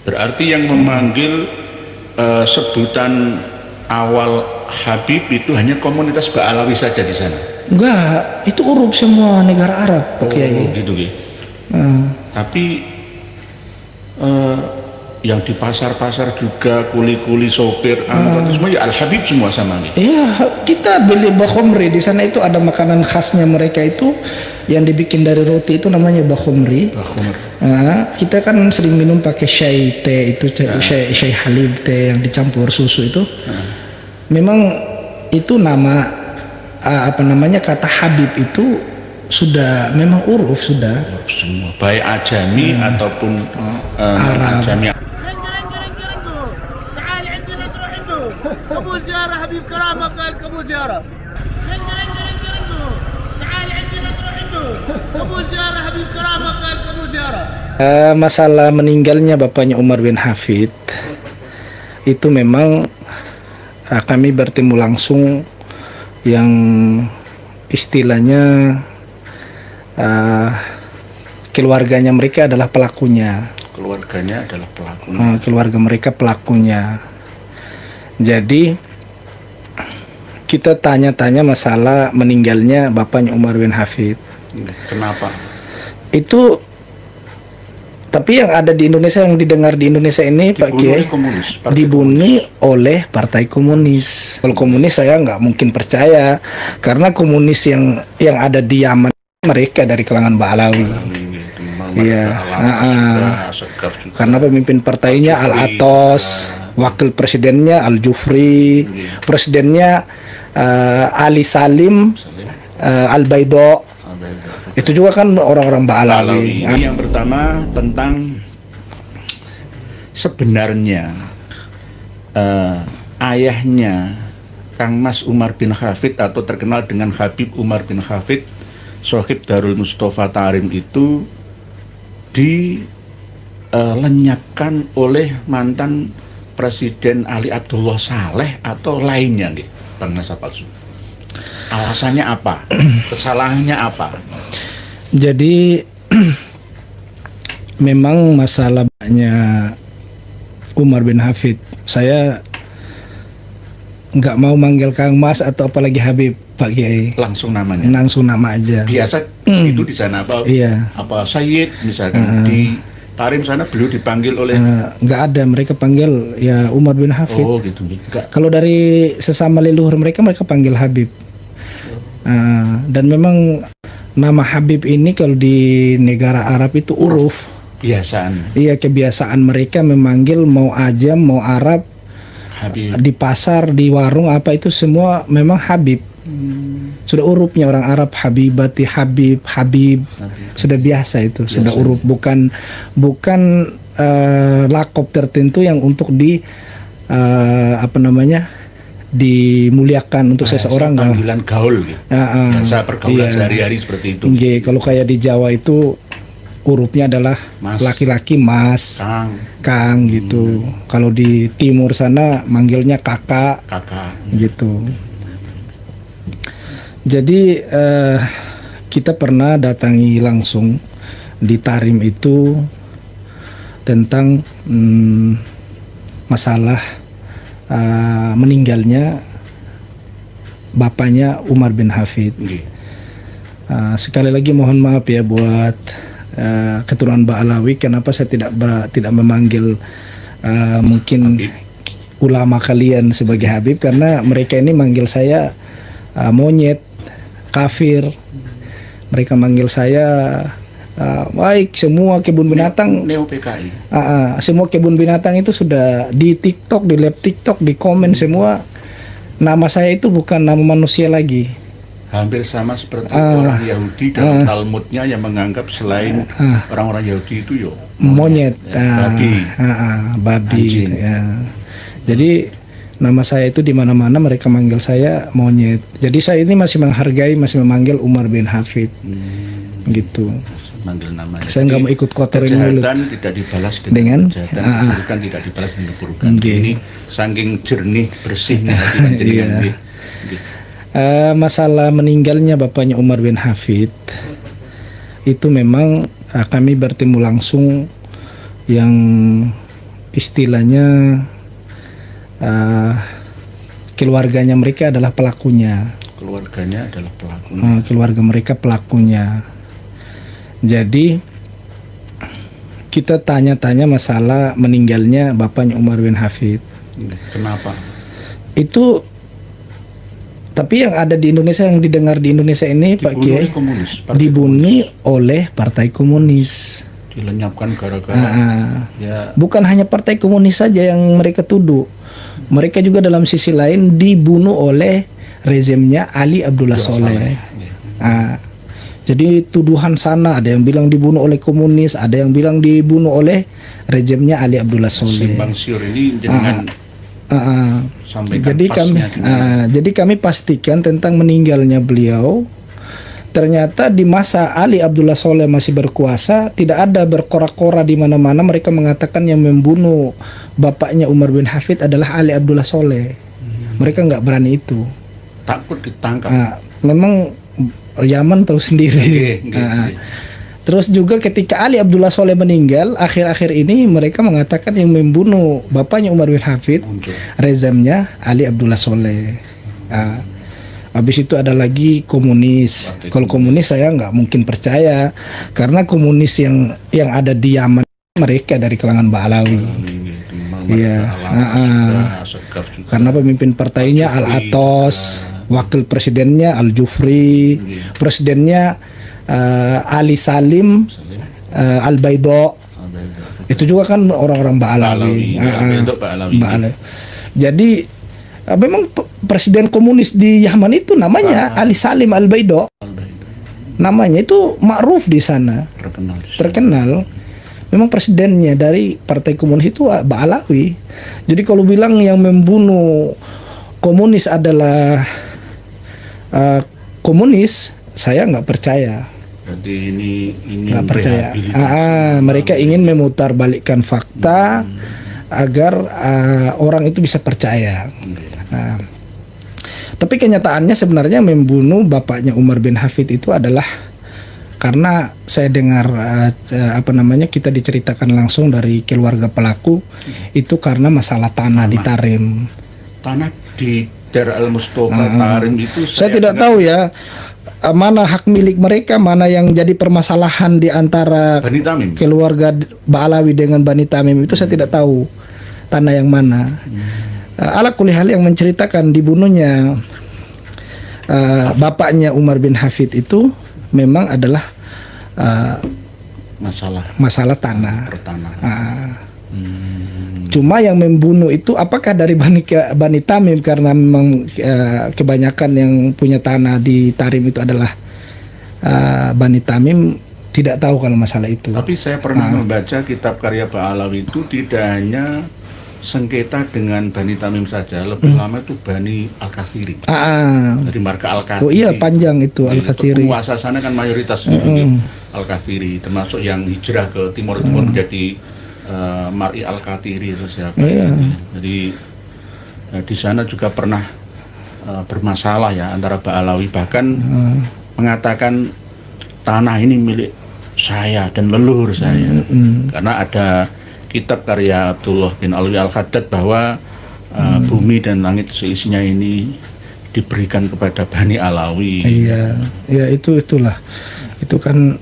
Berarti yang memanggil sebutan awal Habib itu hanya komunitas Ba'alawi saja di sana? Enggak, itu urup semua negara Arab, Pak Kiai. Gitu, gitu. Tapi yang di pasar-pasar juga, kuli-kuli, sopir, angkot, semua ya Al-Habib semua sama nih. Iya, kita beli bakhomri di sana. Itu ada makanan khasnya mereka itu yang dibikin dari roti, itu namanya bakhomri. Kita kan sering minum pakai syai teh itu, syai halib teh yang dicampur susu itu. Memang itu nama apa namanya, kata Habib itu sudah memang uruf sudah. Semua baik Ajami ataupun Arab. Ajami. قبول زيارة حبيب كرامة قال قبول زيارة تعال عندنا تروح عنده قبول زيارة حبيب كرامة قال قبول زيارة. Masalah meninggalnya bapaknya Umar bin Hafid itu memang kami bertemu langsung, yang istilahnya keluarganya mereka adalah pelakunya. Keluarganya adalah pelakunya. Keluarga mereka pelakunya. Jadi kita tanya-tanya masalah meninggalnya bapaknya Umar bin Hafid. Kenapa? Itu tapi yang ada di Indonesia, yang didengar di Indonesia ini Pak Kiai, dibunuh oleh Partai Komunis. Kalau komunis saya nggak mungkin percaya, karena komunis yang ada di Yaman mereka dari kalangan Ba'alawi. Iya, karena pemimpin partainya Al-Atos, wakil presidennya Al-Jufri, presidennya Ali Salim Al-Baido. Itu juga kan orang-orang Ba'alawi. Yang pertama tentang sebenarnya ayahnya Kang Mas Umar bin Hafid atau terkenal dengan Habib Umar bin Hafid, Sohib Darul Mustafa Tarim, itu dilenyapkan oleh mantan Presiden Ali Abdullah Saleh atau lainnya nih, Bang Nasapalsu. Alasannya apa? Kesalahannya apa? Jadi memang masalahnya Umar bin Hafid, saya nggak mau manggil Kang Mas atau apalagi Habib, Pak Kiai. Langsung namanya? Langsung nama aja. Biasa itu di sana apa? Iya. Apa Sayyid misalkan di Tarim sana beliau dipanggil oleh? Nggak ada, mereka panggil ya Umar bin Hafid. Oh gitu. Kalau dari sesama leluhur mereka panggil Habib. Dan memang nama Habib ini kalau di negara Arab itu uruf. Kebiasaan. Iya, kebiasaan mereka memanggil mau Ajam, mau Arab, Habib. Di pasar, di warung apa itu semua memang Habib. Sudah urupnya orang Arab, Habibati, Habib. Sudah biasa itu, sudah uruf, bukan lakop tertentu yang untuk di apa namanya, dimuliakan untuk seseorang. Panggilan gaul gitu. Biasa pergaulan sehari-hari seperti itu. Kalau kayak di Jawa itu hurufnya adalah laki-laki Mas, Kang gitu. Kalau di timur sana manggilnya kakak gitu. Jadi kita pernah datangi langsung di Tarim itu tentang masalah meninggalnya bapaknya Umar bin Hafid. Sekali lagi mohon maaf ya buat keturunan Ba'alawi, kenapa saya tidak memanggil mungkin Habib, ulama kalian sebagai Habib, karena mereka ini manggil saya monyet, kafir. Mereka manggil saya baik, semua kebun binatang Neo PKI. Semua kebun binatang itu sudah di TikTok, di live TikTok, di komen semua nama saya itu bukan nama manusia lagi. Hampir sama seperti orang Yahudi dalam Talmudnya yang menganggap selain orang-orang Yahudi itu monyet, babi. Anjing. Ya. Jadi nama saya itu di mana-mana mereka manggil saya monyet. Jadi saya ini masih menghargai, masih memanggil Umar bin Hafid, gitu. Manggil namanya. Saya nggak mau ikut kotorin mulut. Kejahatan tidak dibalas dengan kejahatan, keburukan tidak dibalas dengan keburukan. Ini saking jernih bersihnya hati panjenengan. Masalah meninggalnya bapaknya Umar bin Hafid itu memang kami bertemu langsung, yang istilahnya keluarganya mereka adalah pelakunya. Keluarganya adalah pelakunya. Keluarga mereka pelakunya. Jadi kita tanya-tanya masalah meninggalnya bapaknya Umar bin Hafid. Kenapa? Itu tapi yang ada di Indonesia, yang didengar di Indonesia ini Pak Kiai, dibunuh oleh Partai Komunis. Dilenyapkan gara-gara ya. Bukan hanya Partai Komunis saja yang mereka tuduh. Mereka juga dalam sisi lain dibunuh oleh rezimnya Ali Abdullah Saleh. Jadi tuduhan sana, ada yang bilang dibunuh oleh komunis, ada yang bilang dibunuh oleh rezimnya Ali Abdullah Saleh. Simpang siur ini dengan jadi kami pastikan tentang meninggalnya beliau. Ternyata di masa Ali Abdullah Saleh masih berkuasa, tidak ada berkora-kora di mana-mana mereka mengatakan yang membunuh bapaknya Umar bin Hafid adalah Ali Abdullah Saleh. Mereka nggak berani itu. Takut ditangkap. Memang Yaman tahu sendiri. Terus juga ketika Ali Abdullah Saleh meninggal, akhir-akhir ini mereka mengatakan yang membunuh bapaknya Umar bin Hafid, rezimnya Ali Abdullah Saleh. Habis itu ada lagi komunis. Kalau komunis saya nggak mungkin percaya, karena komunis yang ada di Yaman mereka dari kalangan Ba'alawi. Iya. Karena pemimpin partainya Al-Atos, wakil presidennya Al-Jufri, presidennya Ali Salim Al-Baido. Itu juga kan orang-orang Ba'alawi. Jadi memang presiden komunis di Yaman itu namanya Ali Salim Al-Baido. Namanya itu ma'ruf di sana. Terkenal. Memang presidennya dari partai komunis itu Ba'alawi. Jadi kalau bilang yang membunuh komunis adalah komunis, saya nggak percaya. Jadi ini nggak percaya. Mereka ingin memutarbalikkan fakta agar orang itu bisa percaya. Tapi kenyataannya sebenarnya membunuh bapaknya Umar bin Hafid itu adalah karena saya dengar kita diceritakan langsung dari keluarga pelaku, itu karena masalah tanah di Tarim. Tanah di Dar Al-Mustafa Tarim itu saya tidak tahu ya mana hak milik mereka, mana yang jadi permasalahan di antara Bani Tamim, keluarga Ba'alawi dengan Bani Tamim itu saya tidak tahu tanah yang mana. Ala kulli hal yang menceritakan dibunuhnya bapaknya Umar bin Hafid itu memang adalah masalah tanah. Cuma yang membunuh itu apakah dari Bani Tamim, karena memang kebanyakan yang punya tanah di Tarim itu adalah Bani Tamim, tidak tahu kalau masalah itu. Tapi saya pernah membaca kitab karya Ba'alawi itu tidak hanya sengketa dengan Bani Tamim saja, lebih lama itu Bani Al-Kathiri. Dari marga Al-Kathiri. Oh iya, panjang itu Al-Kathiri. Penguasa sana kan mayoritas Al-Kathiri, termasuk yang hijrah ke timur menjadi Mar'i Al-Kathiri itu siapa? Jadi di sana juga pernah bermasalah ya antara Ba'alawi, bahkan mengatakan tanah ini milik saya dan leluhur saya. Karena ada kitab karya Abdullah bin Alwi Al-Khaddad bahwa bumi dan langit seisinya ini diberikan kepada Bani Alawi. Iya, itulah. Itu kan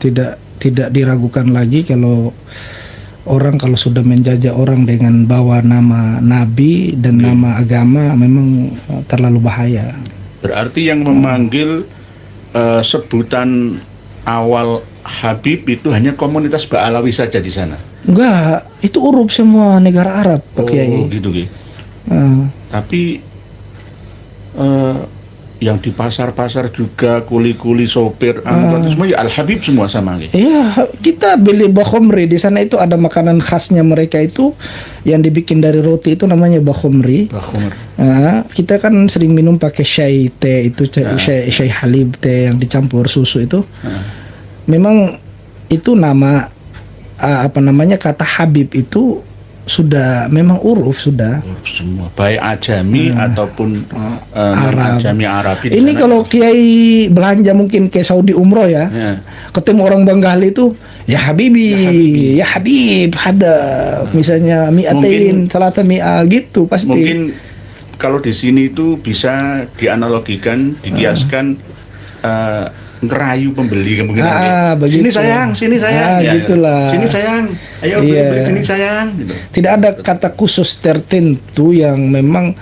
tidak diragukan lagi kalau orang kalau sudah menjajah orang dengan bawa nama nabi dan nama agama memang terlalu bahaya. Berarti yang memanggil sebutan awal Habib itu hanya komunitas Ba'alawi saja di sana? Enggak, itu urup semua negara Arab, Pak Kiai. Gitu. Tapi yang di pasar-pasar juga kuli-kuli sopir semua ya Al-Habib semua sama gitu. Iya, kita beli bakhomri di sana, itu ada makanan khasnya mereka itu yang dibikin dari roti, itu namanya bakhomri. Kita kan sering minum pakai syai teh itu, syai halib teh yang dicampur susu itu. Memang itu nama kata Habib itu sudah memang uruf sudah semua, baik ajami ataupun ajami Arab. Ini kalau Kiai belanja mungkin ke Saudi umroh ya, ketemu orang Bengali itu Ya Habibi, ya Habib, ada misalnya mi'atain, salata mi'a gitu pasti. Mungkin kalau di sini itu bisa dianalogikan, dikiaskan ngerayu pembeli kemungkinan. Begitu. Sini sayang, ya, gitulah. Sini sayang, ayo beli sini sayang. Gitu. Tidak ada kata khusus tertentu yang memang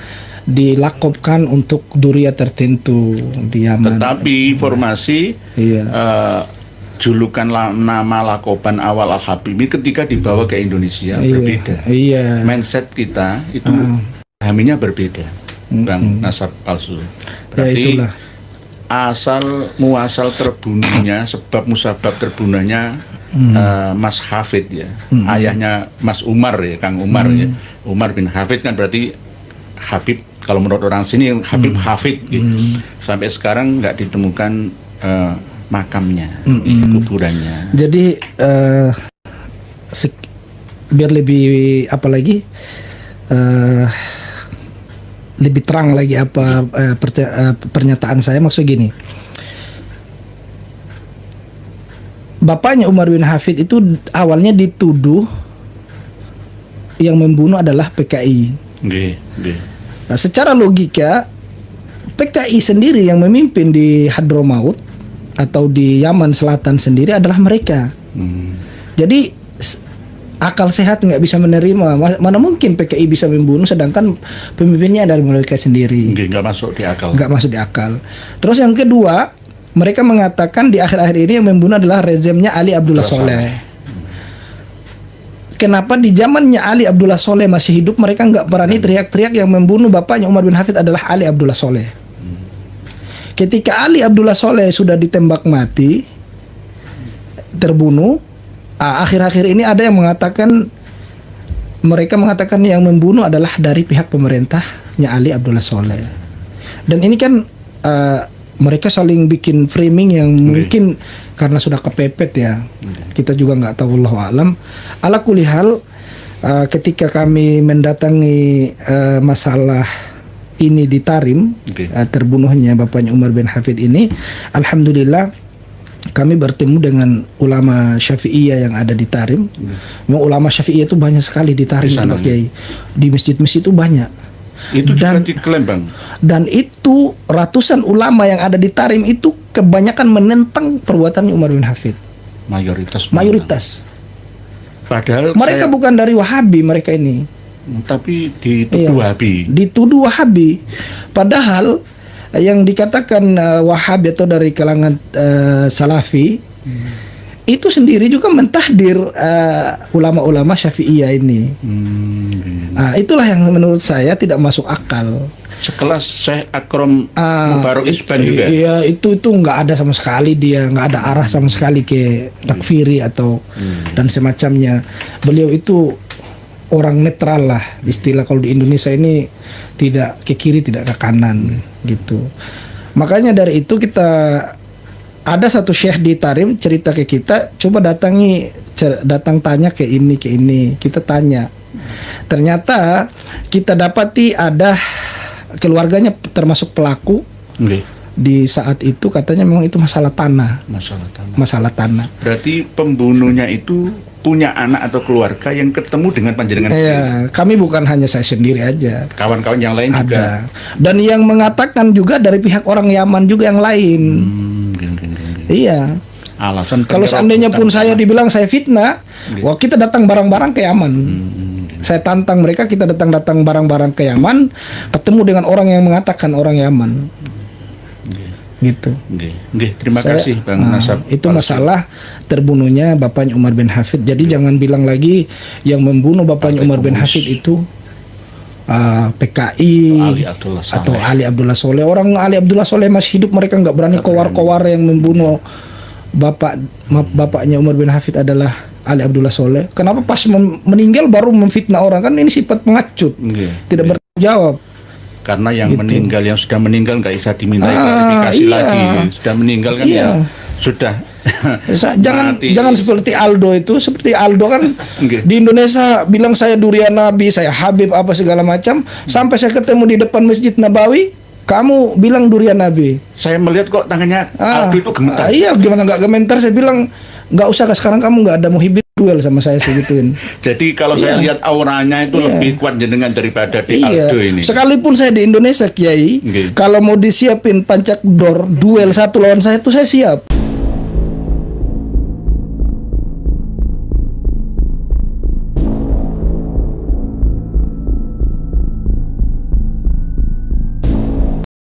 dilakopkan untuk duria tertentu di Yaman. Tetapi informasi julukan nama lakoban awal Al-Habib ketika dibawa ke Indonesia berbeda. Mindset kita itu pahaminya berbeda. Bang nasab palsu. Berarti asal muasal terbunuhnya, sebab musabab terbunuhnya Mas Hafid ya. Ayahnya Mas Umar ya, Kang Umar ya. Umar bin Hafid kan berarti Habib, kalau menurut orang sini Habib Hafid gitu. Sampai sekarang nggak ditemukan makamnya, kuburannya. Jadi biar lebih lebih terang lagi pernyataan saya, maksud gini. Bapaknya Umar bin Hafid itu awalnya dituduh yang membunuh adalah PKI. Nah, secara logika PKI sendiri yang memimpin di Hadramaut atau di Yaman Selatan sendiri adalah mereka. Jadi akal sehat nggak bisa menerima. Mana mungkin PKI bisa membunuh sedangkan pemimpinnya dari mereka sendiri. Nggak masuk di akal. Nggak masuk di akal. Terus yang kedua, mereka mengatakan di akhir-akhir ini yang membunuh adalah rezimnya Ali Abdullah Soleh. Kenapa di zamannya Ali Abdullah Soleh masih hidup mereka nggak berani teriak-teriak yang membunuh bapaknya Umar bin Hafid adalah Ali Abdullah Soleh? Ketika Ali Abdullah Soleh sudah ditembak mati, terbunuh, akhir-akhir ini ada yang mengatakan, mereka mengatakan yang membunuh adalah dari pihak pemerintahnya Ali Abdullah Soleh. Dan ini kan mereka saling bikin framing yang mungkin karena sudah kepepet ya. Kita juga nggak tahu, wallahu alam. Ala kulli hal, ketika kami mendatangi masalah ini di Tarim, terbunuhnya bapaknya Umar bin Hafid ini, alhamdulillah kami bertemu dengan ulama Syafi'iyah yang ada di Tarim. Memang ulama Syafi'iyah itu banyak sekali di Tarim, Pak Kiai. Di masjid-masjid itu banyak. Itu juga diklaim, Bang. Dan itu ratusan ulama yang ada di Tarim itu kebanyakan menentang perbuatannya Umar bin Hafid. Mayoritas. Padahal mereka bukan dari Wahabi mereka ini. Tapi dituduh Wahabi. Dituduh Wahabi. Padahal yang dikatakan Wahabi atau dari kalangan Salafi itu sendiri juga mentahdir ulama-ulama Syafi'iyah ini. Itulah yang menurut saya tidak masuk akal. Sekelas Syekh Akram Mubarok Isban juga. Iya, itu nggak ada sama sekali, dia nggak ada arah sama sekali ke takfiri atau dan semacamnya. Beliau itu orang netral lah, istilah kalau di Indonesia ini, tidak ke kiri tidak ke kanan gitu. Makanya dari itu kita ada satu syekh di Tarim cerita ke kita, coba datang tanya ke ini, kita tanya. Ternyata kita dapati ada keluarganya termasuk pelaku. Di saat itu katanya memang itu masalah tanah. Berarti pembunuhnya itu punya anak atau keluarga yang ketemu dengan panjenengan. Kami bukan hanya saya sendiri aja. Kawan-kawan yang lain ada juga. Dan yang mengatakan juga dari pihak orang Yaman juga yang lain. Iya. Alasan kalau seandainya pun saya dibilang saya fitnah, wah kita datang barang-barang ke Yaman. Saya tantang mereka, kita datang barang-barang ke Yaman, ketemu dengan orang yang mengatakan orang Yaman. Gitu. Terima kasih Bang Nasab. Itu masalah terbunuhnya bapaknya Umar bin Hafid. Jadi jangan bilang lagi yang membunuh bapaknya Umar bin Hafid itu PKI atau Ali Abdullah Soleh. Orang Ali Abdullah Soleh masih hidup, mereka nggak berani kowar-kowar yang membunuh bapaknya Umar bin Hafid adalah Ali Abdullah Soleh. Kenapa pas meninggal baru memfitnah orang? Kan ini sifat pengacut, tidak bertanggung jawab. Karena yang meninggal, yang sudah meninggal nggak bisa diminta klarifikasi lagi. Sudah meninggal kan ya sudah. Jangan seperti Aldo itu. Seperti Aldo kan di Indonesia bilang saya durian Nabi, saya Habib apa segala macam. Sampai saya ketemu di depan Masjid Nabawi, kamu bilang durian Nabi. Saya melihat kok tangannya Aldo itu gemetar. Iya, gimana nggak gemetar? Saya bilang nggak usah sekarang kamu nggak ada Muhibin duel sama saya segituin. Jadi kalau saya lihat auranya itu lebih kuat jenengan daripada di Iya. Aldo ini. Sekalipun saya di Indonesia Kiai, kalau mau disiapin pancak dor duel 1 lawan 1 saya siap.